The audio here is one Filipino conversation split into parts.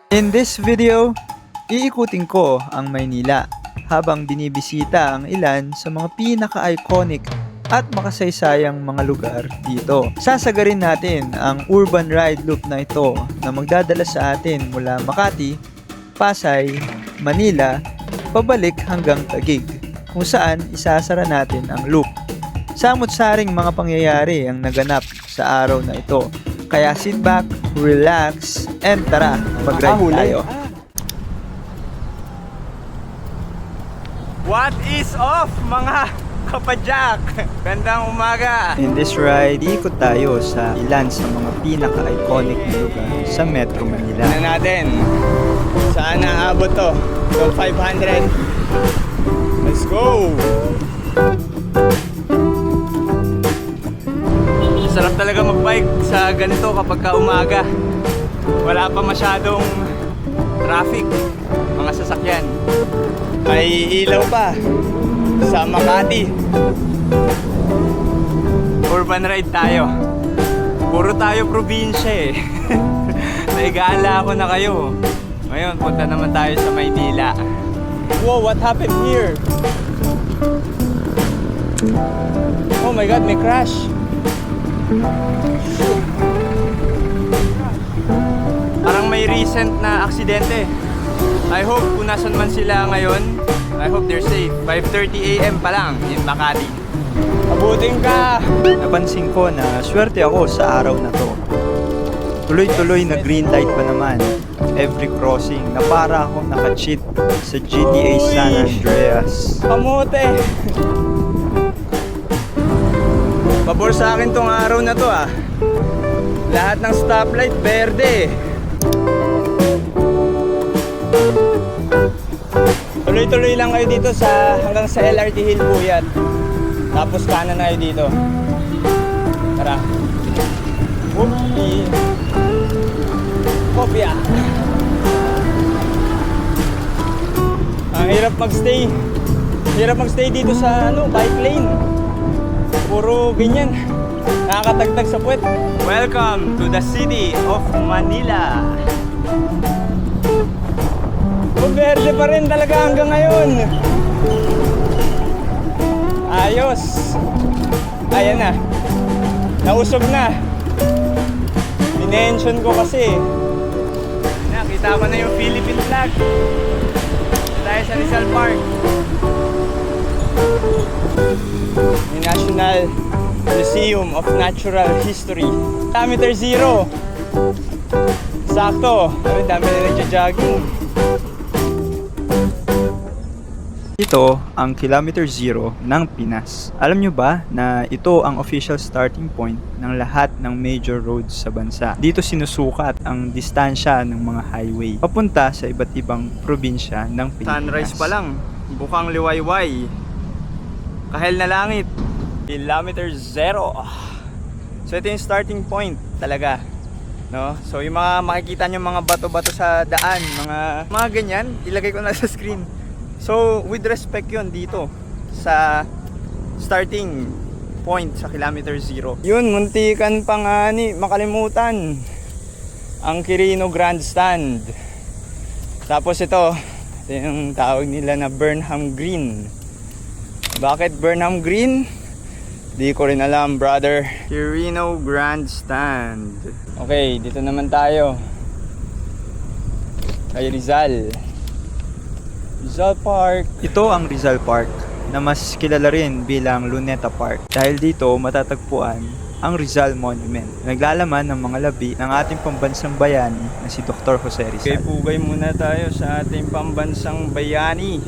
In this video, iikutin ko ang Maynila habang binibisita ang ilan sa mga pinaka-iconic at makasaysayang mga lugar dito. Sasagarin natin ang urban ride loop na ito na magdadala sa atin mula Makati, Pasay, Manila, pabalik hanggang Taguig, kung saan isasara natin ang loop. Samot-saring mga pangyayari ang naganap sa araw na ito. Kaya sit back, relax, and tara, mag-ride tayo. What is off, mga kapadyak? Gandang umaga! In this ride, ikot tayo sa ilan sa mga pinaka-iconic na lugar sa Metro Manila. Tignan natin, saan naabot to? So 500. Let's go! Sarap talaga magbike sa ganito kapag ka umaga. Wala pa masyadong traffic, mga sasakyan. May ilaw pa sa Makati. Urban ride tayo. Puro tayo probinsya eh. Naigala ako na kayo. Ngayon, punta naman tayo sa Maynila. Wow, what happened here? Oh my God, may crash. Parang may recent na aksidente. I hope kung nasan man sila ngayon, I hope they're safe. 5:30 AM pa lang in Makati. Abutin ka! Napansin ko na swerte ako sa araw na to. Tuloy-tuloy na green light pa naman every crossing na para akong naka-cheat sa GTA San Andreas. Kamote! Pabor sa akin tong araw na to ah. Lahat ng stoplight verde. Tuloy-tuloy lang kayo dito hanggang sa LRT Hilpuyat. Tapos kanan na kayo dito. Tara. Whoopie. Kopya. Ang hirap magstay. Hirap magstay dito sa bike lane. Puro ganyan. Nakakatagtag sa puwet. Welcome to the city of Manila. Verde pa rin talaga hanggang ngayon. Ayos. Ayan na. Nausog na. Minention ko kasi. Nakita ko na yung Philippine flag. Tayo sa Rizal Park. Yung National Museum of Natural History. Kilometer 0. Sakto. Dami na nagja-jogging. Ito ang Kilometer Zero ng Pinas. Alam nyo ba na ito ang official starting point ng lahat ng major roads sa bansa? Dito sinusukat ang distansya ng mga highway papunta sa iba't ibang probinsya ng Pilipinas. Sunrise pa lang, bukang liwayway. Kahel na langit. Kilometer 0. So ito yung starting point talaga. No? So yung mga makikita nyo mga bato-bato sa daan, mga ganyan, ilagay ko na sa screen. So with respect yun dito sa starting point sa Kilometer 0. Yun, muntikan pa nga makalimutan ang Quirino Grandstand. Tapos ito yung tawag nila na Burnham Green. Bakit Burnham Green? Di ko rin alam, brother. Quirino Grandstand. Okay, dito naman tayo kay Rizal. Rizal Park. Ito ang Rizal Park na mas kilala rin bilang Luneta Park dahil dito matatagpuan ang Rizal Monument. Naglalaman ng mga labi ng ating pambansang bayani na si Dr. Jose Rizal. Okay, pugay muna tayo sa ating pambansang bayani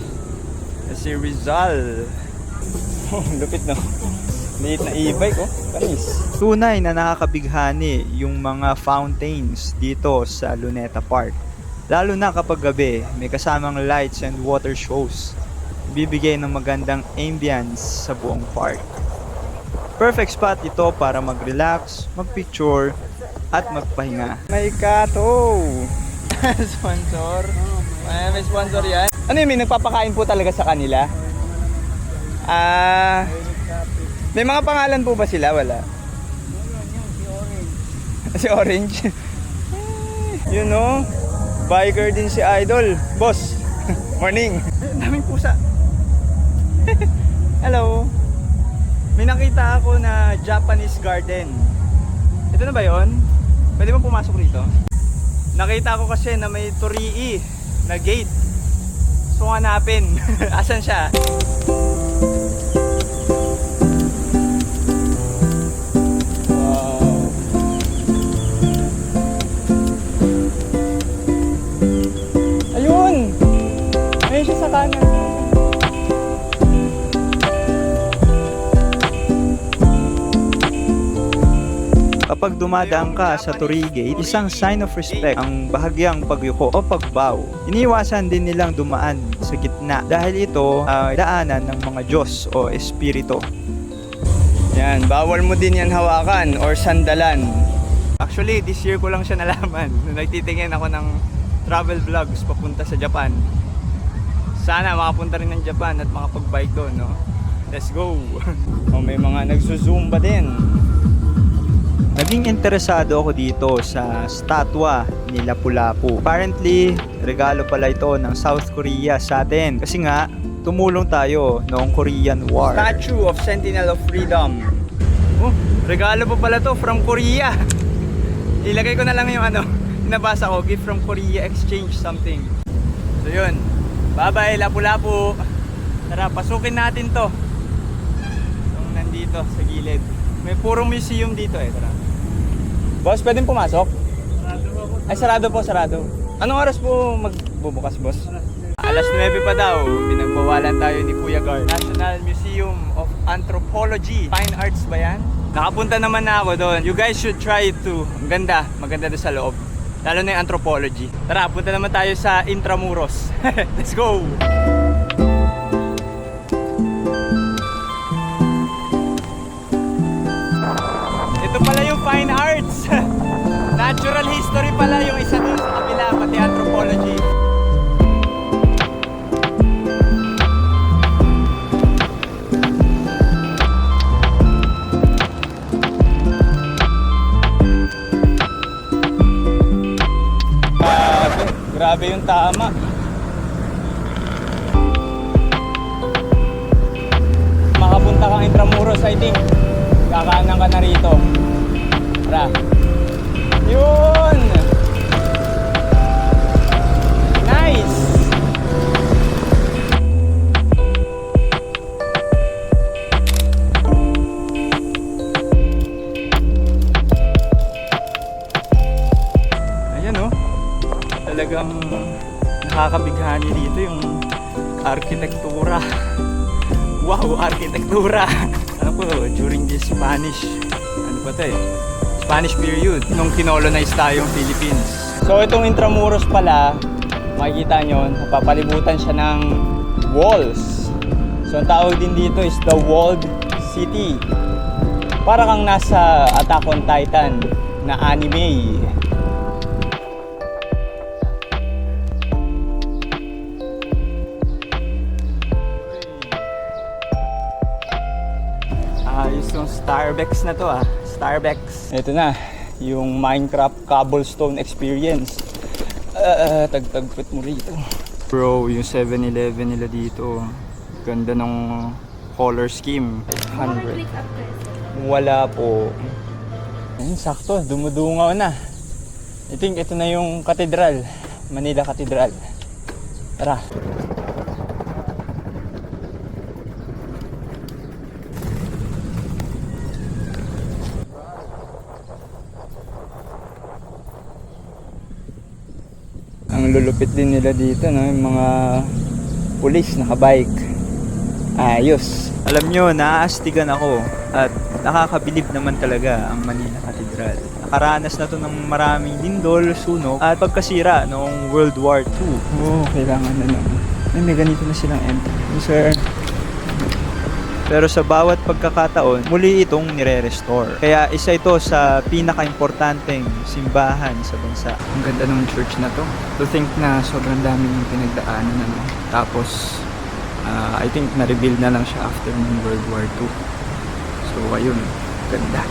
na si Rizal. Oh, lupit no. Liit na e-bike oh, panis. Tunay na nakakabighani yung mga fountains dito sa Luneta Park. Lalo na kapag gabi, may kasamang lights and water shows. Bibigay ng magandang ambience sa buong park. Perfect spot ito para mag-relax, mag-picture, at magpahinga. May kato. Sponsor. May sponsor yan. Ano yun, may nagpapakain po talaga sa kanila? May mga pangalan po ba sila? Wala. Si Orange. You know? Biker din si Idol. Boss, morning. Daming pusa. Hello. May nakita ako na Japanese garden. Ito na ba yon? Pwede mo pumasok rito? Nakita ko kasi na may torii na gate. So hanapin. Asan siya? Wow. Ayun! Ayun siya sa kanan. Kapag dumadaan ka sa Torii Gate, isang sign of respect ang bahagyang pagyuko o pagbow. Iniiwasan din nilang dumaan sa gitna dahil ito ay daanan ng mga Diyos o Espiritu. Yan, bawal mo din yan hawakan or sandalan. Actually, this year ko lang siya nalaman. Nagtitingin ako ng travel vlogs papunta sa Japan. Sana makapunta rin ng Japan at makapag-bike doon, no? Let's go! O, may mga nagsusumba din. Naging interesado ako dito sa statwa ni Lapu-Lapu. Apparently, regalo pala ito ng South Korea sa atin. Kasi nga, tumulong tayo noong Korean War. Statue of Sentinel of Freedom. Oh, regalo pa pala to from Korea. Ilagay ko na lang yung nabasa ko, gift from Korea, exchange something. So yun, bye-bye Lapu-Lapu. Tara, pasukin natin to. Yung nandito sa gilid. May purong museum dito eh, tara. Boss, pwedeng pumasok? Ay, sarado po, sarado. Anong oras po magbubukas, boss? Alas 9 pa daw, pinagbawalan tayo ni Kuya Gar. National Museum of Anthropology. Fine Arts ba yan? Nakapunta naman na ako doon. You guys should try it too. Ang ganda, maganda doon sa loob. Lalo na yung anthropology. Tara, punta naman tayo sa Intramuros. Let's go! Ito pala yung Fine Arts. Natural history pala yung isa doon sa kabila, pati anthropology. Grabe yung tama. Makapunta kang Intramuros, I think. Kakanan ka na rito. Tara. Yun! Nice! Ayan oh. Talagang nakakabighani dito yung arkitektura. Wow, arkitektura! Ano po, during the Spanish, ano ba ito eh? Spanish period, nung kinolonize tayong Philippines. So itong Intramuros pala, makikita nyo, napapalibutan siya ng walls. So ang tawag din dito is the Walled City. Para kang nasa Attack on Titan na anime. Ayos yung Starbucks na to ah. Starbucks. Ito na, yung Minecraft cobblestone experience. Tagtagpit mo rito. Bro, yung 7-Eleven nila dito. Ganda ng color scheme. 100. Wala po. Ayun, sakto. Dumudungaw na. I think ito na yung katedral. Manila Cathedral. Tara. Ang lulupit din nila dito, no? Yung mga pulis nakabike. Ayos. Alam nyo, naaastigan ako at nakakabilib naman talaga ang Manila Cathedral. Nakaranas na to ng maraming lindol, sunog at pagkasira noong World War II. Oo, kailangan na lang. May ganito na silang entry. Sir. Pero sa bawat pagkakataon, muli itong nire-restore. Kaya isa ito sa pinaka-importanteng simbahan sa bansa. Ang ganda ng church na to. To think na sobrang dami yung pinagdaanan na, no? Tapos, I think na-rebuild na lang siya after ng World War II. So, ayun. Ganda.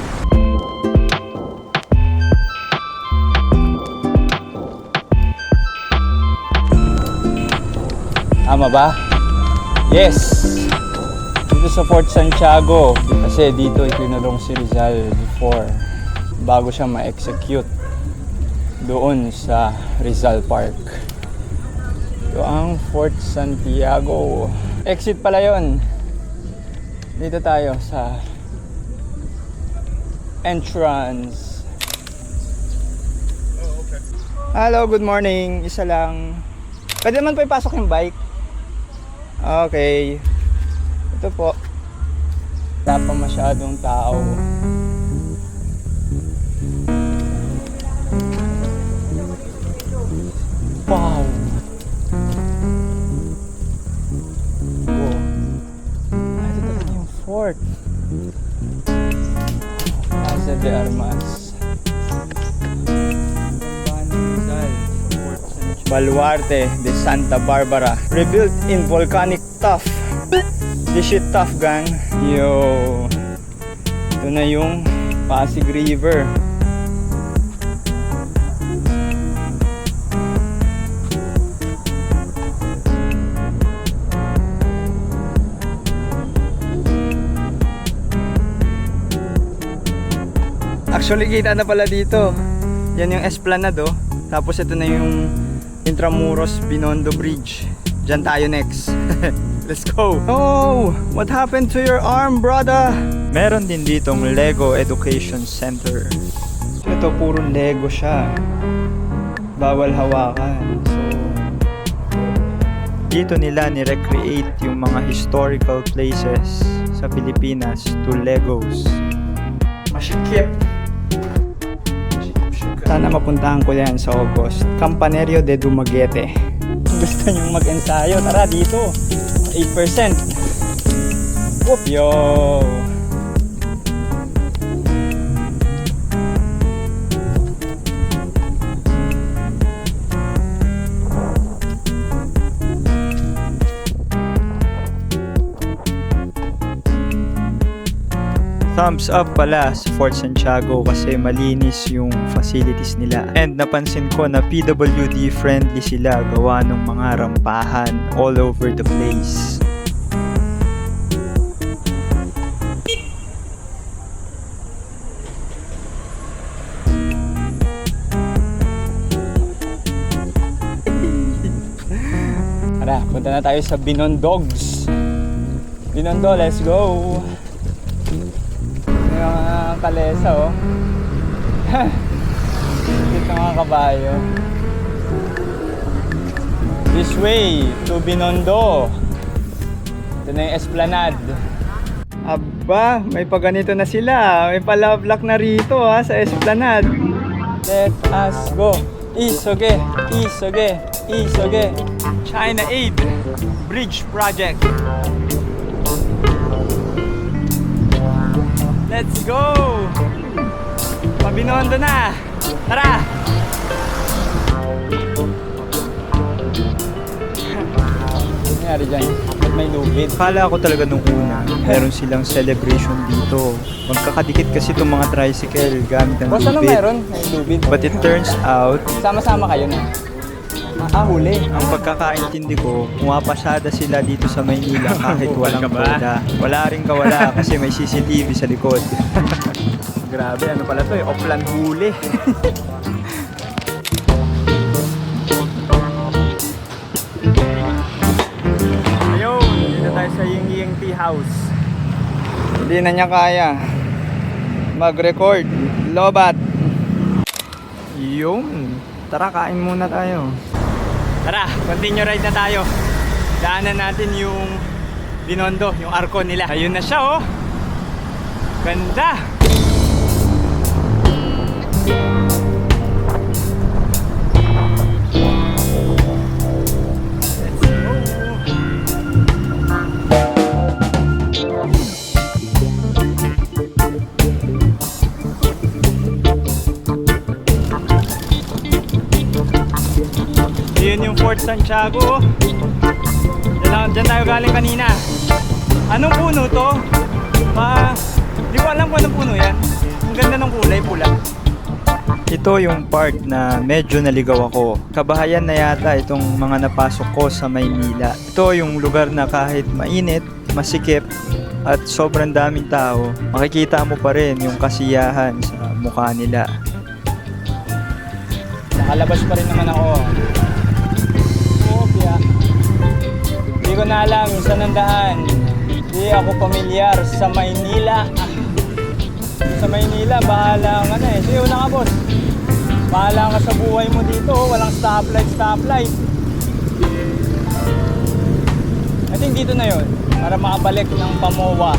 Tama ba? Yes! Dito sa Fort Santiago. Kasi dito ikinulong si Rizal before. Bago siya ma-execute doon sa Rizal Park. Ito ang Fort Santiago. Exit pala yon. Dito tayo sa entrance. Hello, good morning. Isa lang. Pwede naman po ipasok yung bike. Okay. Ito po. Wala pa masyadong tao. Wow. Oh. Ito talaga yung fort. Plaza de Armas. Baluarte de Santa Barbara. Rebuilt in volcanic tuff. This shit tough, gang. Yo. Ito na yung Pasig River. Actually, kita na pala dito. Yan yung Esplanade, oh. Tapos ito na yung Intramuros Binondo Bridge. Diyan tayo next. Let's go. Oh, what happened to your arm, brother? Meron din ditong Lego Education Center. Ito puro Lego siya. Bawal hawakan. So, Dito nila ni-recreate yung mga historical places sa Pilipinas to Legos. masikip. Sana mapuntahan ko yan sa August. Campanerio de Dumaguete. Gusto nyo mag-ensayo? Tara dito. 8%. Whoop! Yo! Thumbs up pala sa Fort Santiago kasi malinis yung facilities nila. And napansin ko na PWD friendly sila, gawa ng mga rampahan all over the place. Tara, punta na tayo sa Binondogs. Binondo, let's go! Yung kalesa, oh. Dito mga kabayo. This way to Binondo. Ito na yung Esplanade. Aba, may paganito na sila. May palablak na rito ha, sa Esplanade. Let us go. Isoge, isoge, isoge. China Aid Bridge Project. Let's go! Pabinondo na! Tara! Ano nangyari dyan? Ba't may lubid? Kala ko talaga nung una, meron silang celebration dito. Magkakadikit kasi itong mga tricycle gamit ng Boss, ano lubid. meron? May lubid. But it turns out, Sama-sama kayo na. Huli. ang pagkakaintindi ko, pumapasada sila dito sa Maynila kahit walang boda. Wala rin kawala kasi may CCTV sa likod. Grabe, ano pala to eh? Oplan huli. Ayun, dito tayo sa Ying Ying Tea House. Hindi na niya kaya mag-record. Lobat. Yun. Tara, kain muna tayo. Tara, continue ride na tayo. Daanan natin yung Binondo, yung arko nila. Ayun na siya, oh. Ganda. Let's go. Ayun yung Fort Santiago. Diyan tayo galing kanina. Anong puno to? Di ko alam kung anong puno yan. Ang ganda ng kulay, pula. Ito yung part na medyo naligaw ako. Kabahayan na yata itong mga napasok ko sa Maynila. Ito yung lugar na kahit mainit, masikip, at sobrang daming tao, makikita mo pa rin yung kasiyahan sa mukha nila. Nakalabas pa rin naman ako. Oo, Pia. Hindi ko na alam yung saan ang daan. Hindi ako pamilyar sa Maynila. Sa Maynila, bahala ka na eh. Sige, una ka, boss. Bahala ka sa buhay mo dito. Walang stoplight. I think dito na yon para makabalik ng Pamoa.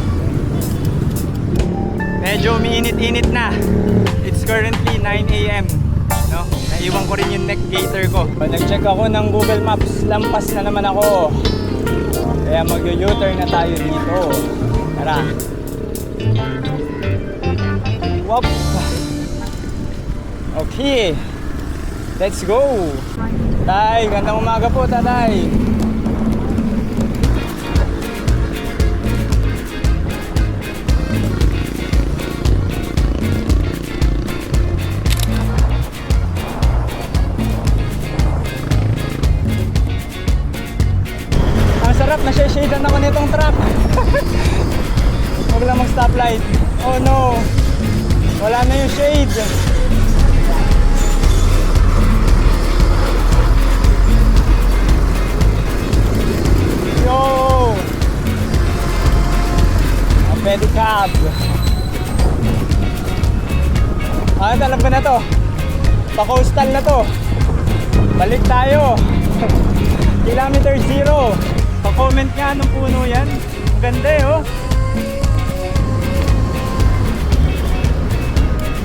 Medyo umiinit-init na. It's currently 9 AM. No? Naiwan ko rin yung neck gaiter ko. Nag-check ako ng Google Maps. Lampas na naman ako. Kaya mag-u-turn na tayo dito. Tara. Wop. Okay. Let's go. Tay, gandang umaga po, tatay. Ang sarap, nasya-shadean naman itong truck. Huwag lang mag-stoplight. Oh no. Wala na yung shade. Yo! A pedicab. Alam ko na to. Pa-coastal na to. Balik tayo. Kilometer 0. Pa-comment nga anong puno yan. Ang ganda eh oh.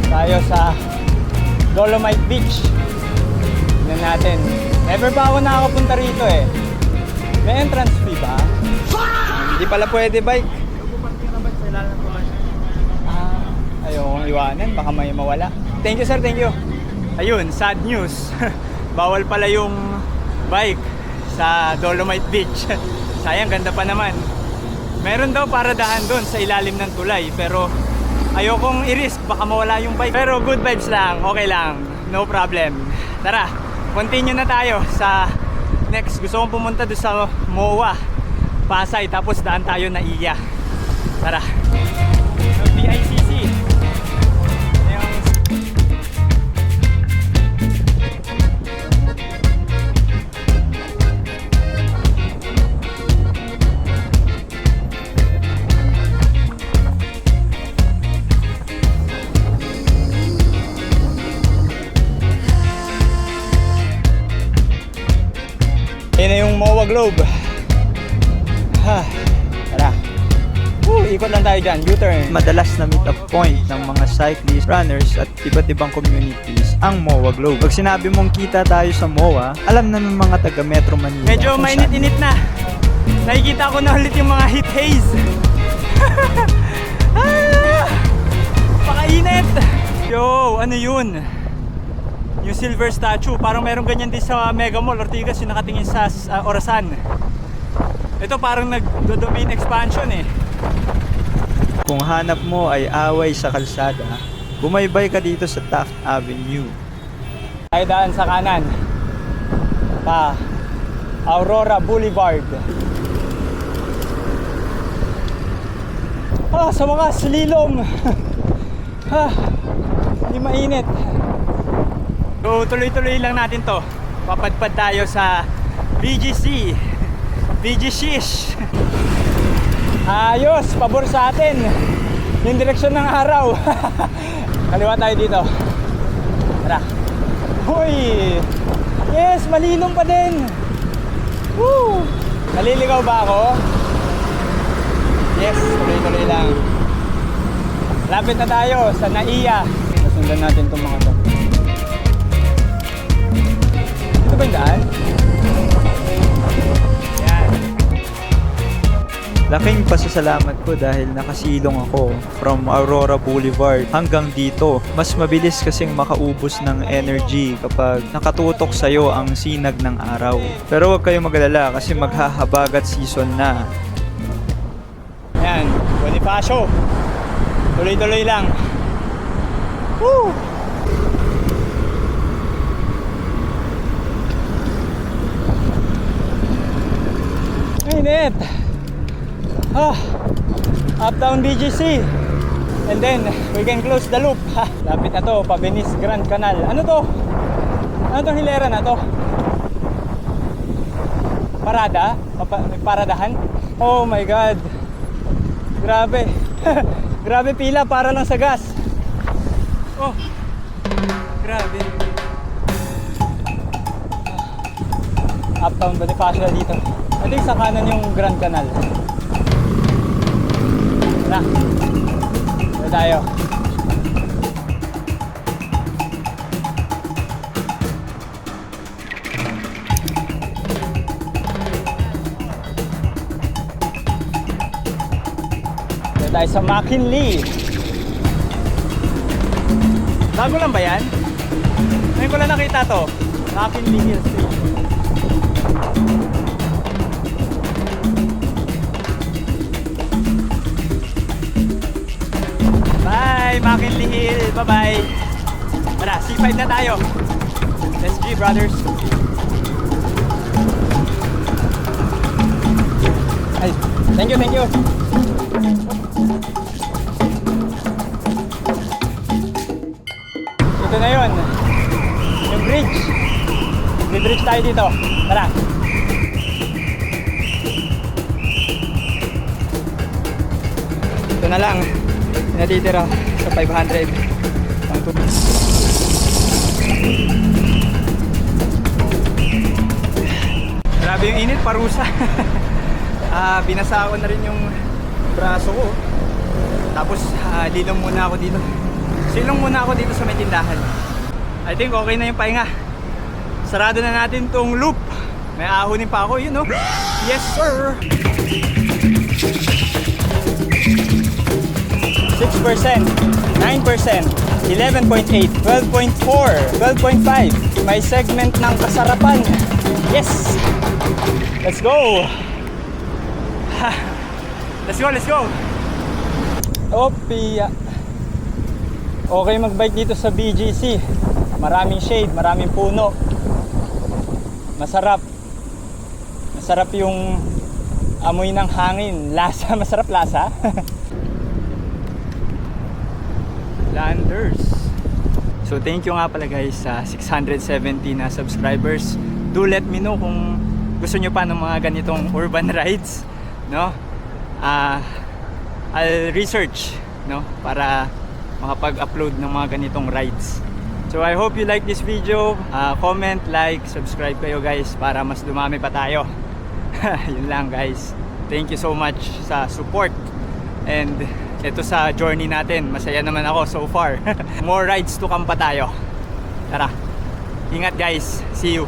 Tayo sa Dolomite Beach. Tignan natin. Never pa ako nakakapunta rito eh. May entrance fee ba? Hindi pala pwede bike. Ayokong iwanan. Baka may mawala. Thank you sir, thank you. Ayun, sad news. Bawal pala yung bike sa Dolomite Beach. Sayang, ganda pa naman. Meron daw paradahan doon sa ilalim ng tulay. Pero ayokong i-risk, baka mawala yung bike. Pero good vibes lang, okay lang. No problem. Tara, continue na tayo sa next. Gusto kong pumunta doon sa MOA Pasay, tapos daan tayo na Iya. Tara. BICC. Yan na yung MOA Globe. Tara. Ikot lang tayo dyan, U-turn. Madalas na meet up point ng mga cyclists, runners at iba't ibang communities ang MOA Globe. Pag sinabi mong kita tayo sa MOA, alam na ng mga taga Metro Manila. Medyo kung mainit-init na. Nakikita ko na ulit yung mga heat haze. Pakainit. Yo, ano yun? Yung silver statue, parang meron ganyan din sa Mega Mall Ortigas, yung nakatingin sa Orasan. Ito parang nag-domain expansion eh. Kung hanap mo ay away sa kalsada, bumaybay ka dito sa Taft Avenue. Tayo daan sa kanan. Pa Aurora Boulevard. Sa wakas, lilong. Hindi mainit. So tuloy-tuloy lang natin to. Papadpad tayo sa BGC. BGCish. Ayos, pabor sa atin yung direksyon ng araw. Kaliwa tayo dito. Tara. Hoy! Yes, malilong pa din. Woo! Naliligaw ba ako? Yes, tuloy-tuloy lang. Lapit na tayo sa Naiya. Sundan natin itong mga to. Ito ba yung daan? Yan. Laking pasasalamat ko dahil nakasilong ako from Aurora Boulevard hanggang dito. Mas mabilis kasing makaubos ng energy kapag nakatutok sa'yo ang sinag ng araw. Pero huwag kayong magalala kasi maghahabagat season na. Yan, Bonifacio. Tuloy-tuloy lang. Woo! init. Uptown BGC. And then, we can close the loop. Lapit na to, pa Venice Grand Canal. Ano to? Ano tong hilera na to? Parada? May paradahan? Oh my God. Grabe. Grabe pila para lang sa gas. Oh. Grabe. Uptown Bonifacio dito. I think sa kanan yung Grand Canal. Na. Dito tayo. Dito tayo sa McKinley. Bago lang ba yan? Ngayon ko lang nakita to. McKinley Hill Station. Bye, McKinley Hill. Bye-bye. Tara, C5 na tayo. Let's G, brothers. Ay, thank you, thank you. Ito na yun. Yung bridge. May bridge tayo dito. Tara. Ito na lang. Natitira sa 500 ang tubig. Grabe yung init, parusa. Binasa ko na rin yung braso ko. Tapos lilong muna ako dito. Silong muna ako dito sa may tindahan. I think okay na yung pahinga. Sarado na natin tong loop. May ahonin pa ako, yun no? Yes sir! 6%, 9%, 11.8, 12.4, 12.5. May segment ng kasarapan. Yes! Let's go! Let's go, let's go! Opia. Okay magbike dito sa BGC. Maraming shade, maraming puno. Masarap. Masarap yung amoy ng hangin. Lasa, masarap lasa. Landers. So thank you nga pala guys sa 670 na subscribers. Do let me know kung gusto nyo pa ng mga ganitong urban rides, no? I'll research, no, para makapag-upload ng mga ganitong rides. So I hope you like this video. Comment, like, subscribe kayo guys para mas dumami pa tayo. Yun lang guys. Thank you so much sa support. And ito sa journey natin, masaya naman ako so far. More rides to come pa tayo. Tara, ingat guys, see you.